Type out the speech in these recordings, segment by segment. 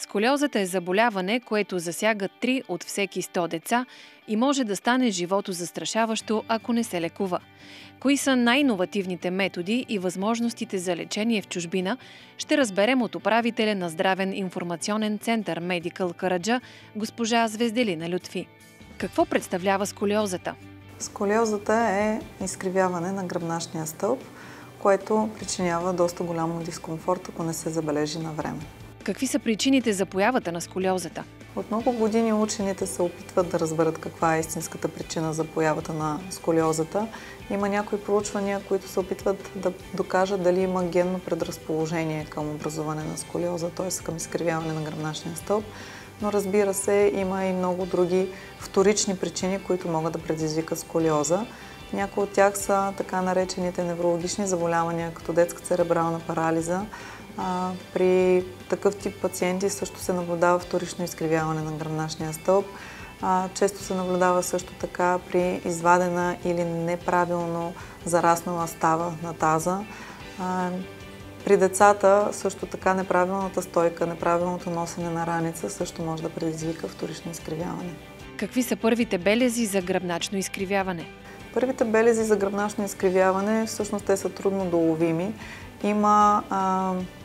Сколиозата е заболяване, което засяга 3 от всеки 100 деца и може да стане животозастрашаващо, ако не се лекува. Кои са най-иновативните методи и възможностите за лечение в чужбина, ще разберем от управителя на здравен информационен център Медикъл Караджа, госпожа Звезделина Лютфи. Какво представлява сколиозата? Сколиозата е изкривяване на гръбначния стълб, което причинява доста голям дискомфорт, ако не се забележи на време. Какви са причините за появата на сколиозата? От много години учените се опитват да разберат каква е истинската причина за появата на сколиозата. Има някои проучвания, които се опитват да докажат дали има генно предразположение към образуване на сколиоза, т.е. към изкривяване на гръбначния стълб. Но разбира се, има и много други вторични причини, които могат да предизвикат сколиоза. Някои от тях са така наречените неврологични заболявания, като детска церебрална парализа. При такъв тип пациенти също се наблюдава вторично изкривяване на гръбначния стълб. Често се наблюдава също така при извадена или неправилно зараснала става на таза. При децата също така неправилната стойка, неправилното носене на раница също може да предизвика вторично изкривяване. Какви са първите белези за гръбначно изкривяване? Първите белези за гръбначно изкривяване, всъщност те са трудно доловими. Има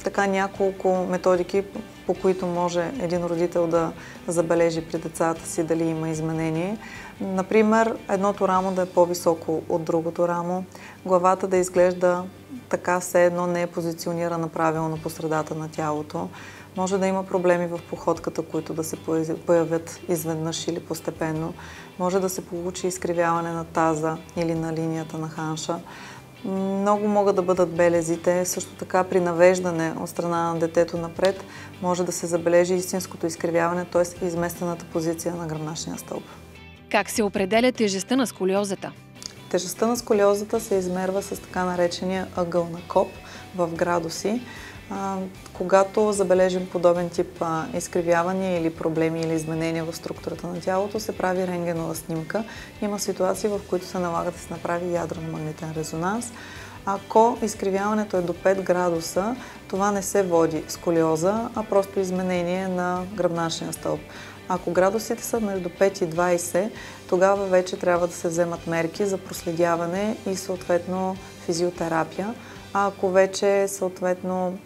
така няколко методики, по които може един родител да забележи при децата си дали има изменение. Например, едното рамо да е по-високо от другото рамо, главата да изглежда така все едно не е позиционирана правилно по средата на тялото. Може да има проблеми в походката, които да се появят изведнъж или постепенно. Може да се получи изкривяване на таза или на линията на ханша. Много могат да бъдат белезите. Също така при навеждане от страна на детето напред може да се забележи истинското изкривяване, т.е. изместената позиция на гръбначния стълб. Как се определя тежестта на сколиозата? Тежестта на сколиозата се измерва с така наречения ъгъл на Коп в градуси. Когато забележим подобен тип изкривявания или проблеми или изменения в структурата на тялото, се прави рентгенова снимка. Има ситуации, в които се налага да се направи ядрено-магнитен резонанс. Ако изкривяването е до 5 градуса, това не се води сколиоза, а просто изменение на гръбначния стълб. Ако градусите са между 5 и 20, тогава вече трябва да се вземат мерки за проследяване и съответно физиотерапия. А ако вече съответно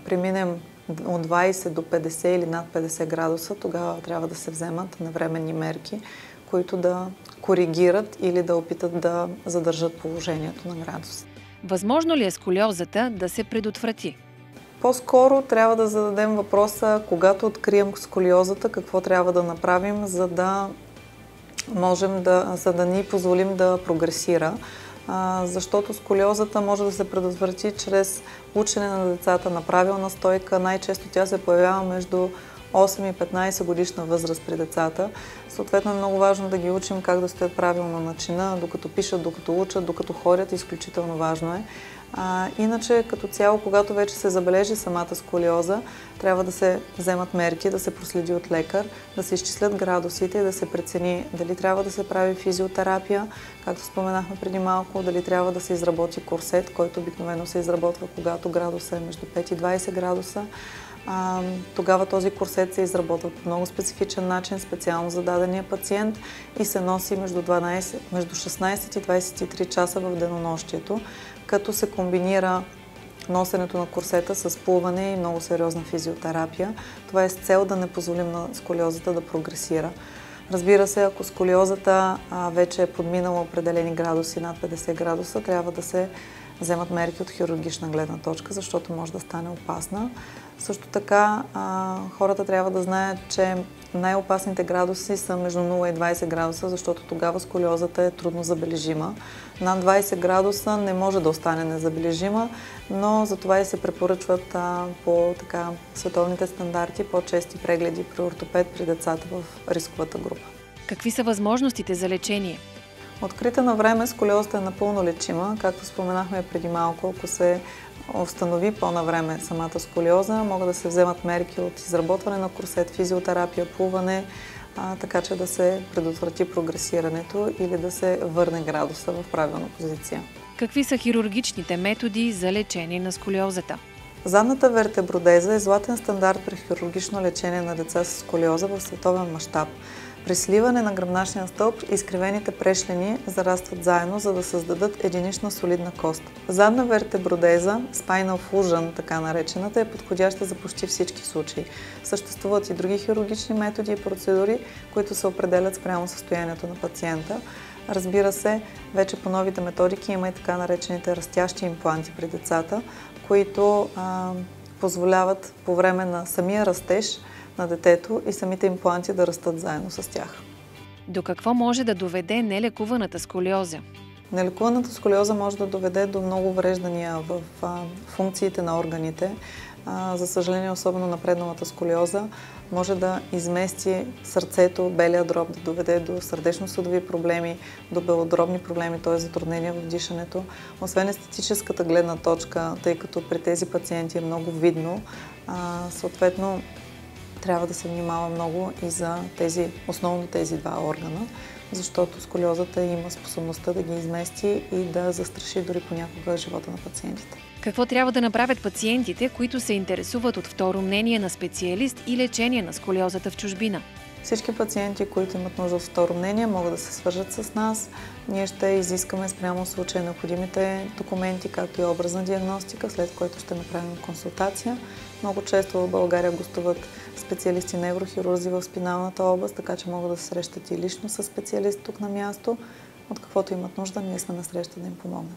преминем от 20 до 50 или над 50 градуса, тогава трябва да се вземат навременни мерки, които да коригират или да опитат да задържат положението на градус. Възможно ли е сколиозата да се предотврати? По-скоро трябва да зададем въпроса, когато открием сколиозата, какво трябва да направим, за да ни позволим да прогресира. Защото сколиозата може да се предотврати чрез учене на децата на правилна стойка. Най-често тя се появява между 8 и 15 годишна възраст при децата. Съответно е много важно да ги учим как да стоят правилно на чина, докато пишат, докато учат, докато ходят, изключително важно е. Иначе, като цяло, когато вече се забележи самата сколиоза, трябва да се вземат мерки, да се проследи от лекар, да се изчислят градусите и да се прецени дали трябва да се прави физиотерапия, както споменахме преди малко, дали трябва да се изработи курсет, който обикновено се изработва, когато градуса е между 5 и 20 градуса. Тогава този курсет се изработва по много специфичен начин, специално за дадения пациент и се носи между 16 и 23 часа в денонощието, като се комбинира носенето на курсета с плуване и много сериозна физиотерапия. Това е с цел да не позволим на сколиозата да прогресира. Разбира се, ако сколиозата вече е подминала определени градуси, над 50 градуса, трябва да се вземат мерки от хирургична гледна точка, защото може да стане опасна. Също така, хората трябва да знаят, че най-опасните градуси са между 0 и 20 градуса, защото тогава сколиозата е трудно забележима. Над 20 градуса не може да остане незабележима, но затова и се препоръчват по световните стандарти по-чести прегледи при ортопед при децата в рисковата група. Какви са възможностите за лечение? Открита на време, сколиозата е напълно лечима. Както споменахме преди малко, ако се установи по-навреме самата сколиоза, могат да се вземат мерки от изработване на курсет, физиотерапия, плуване, така че да се предотврати прогресирането или да се върне градуса в правилна позиция. Какви са хирургичните методи за лечение на сколиозата? Задната вертебродеза е златен стандарт при хирургично лечение на деца с сколиоза в световен мащаб. При сливане на гръбначния стълб изкривените прешлени зарастват заедно, за да създадат единична солидна кост. Задна вертебродеза, spinal fusion, така наречената, е подходяща за почти всички случаи. Съществуват и други хирургични методи и процедури, които се определят спрямо състоянието на пациента. Разбира се, вече по новите методики има и така наречените растящи импланти при децата, които позволяват по време на самия растеж на детето и самите импланти да растат заедно с тях. До какво може да доведе нелекуваната сколиоза? Нелекуваната сколиоза може да доведе до много увреждания в функциите на органите. За съжаление, особено напредналата сколиоза може да измести сърцето, белия дроб, да доведе до сърдечно-съдови проблеми, до белодробни проблеми, т.е. затруднения в дишането. Освен естетическата гледна точка, тъй като при тези пациенти е много видно, съответно трябва да се внимава много и за основно тези два органа, защото сколиозата има способността да ги измести и да застраши дори понякога живота на пациентите. Какво трябва да направят пациентите, които се интересуват от второ мнение на специалист и лечение на сколиозата в чужбина? Всички пациенти, които имат нужда от второ мнение, могат да се свържат с нас. Ние ще изискаме спрямо случая необходимите документи, както и образна диагностика, след което ще направим консултация. Много често в България гостуват специалисти неврохирурзи в спиналната област, така че могат да се срещат и лично с специалист тук на място. От каквото имат нужда, ние сме на среща да им помогнем.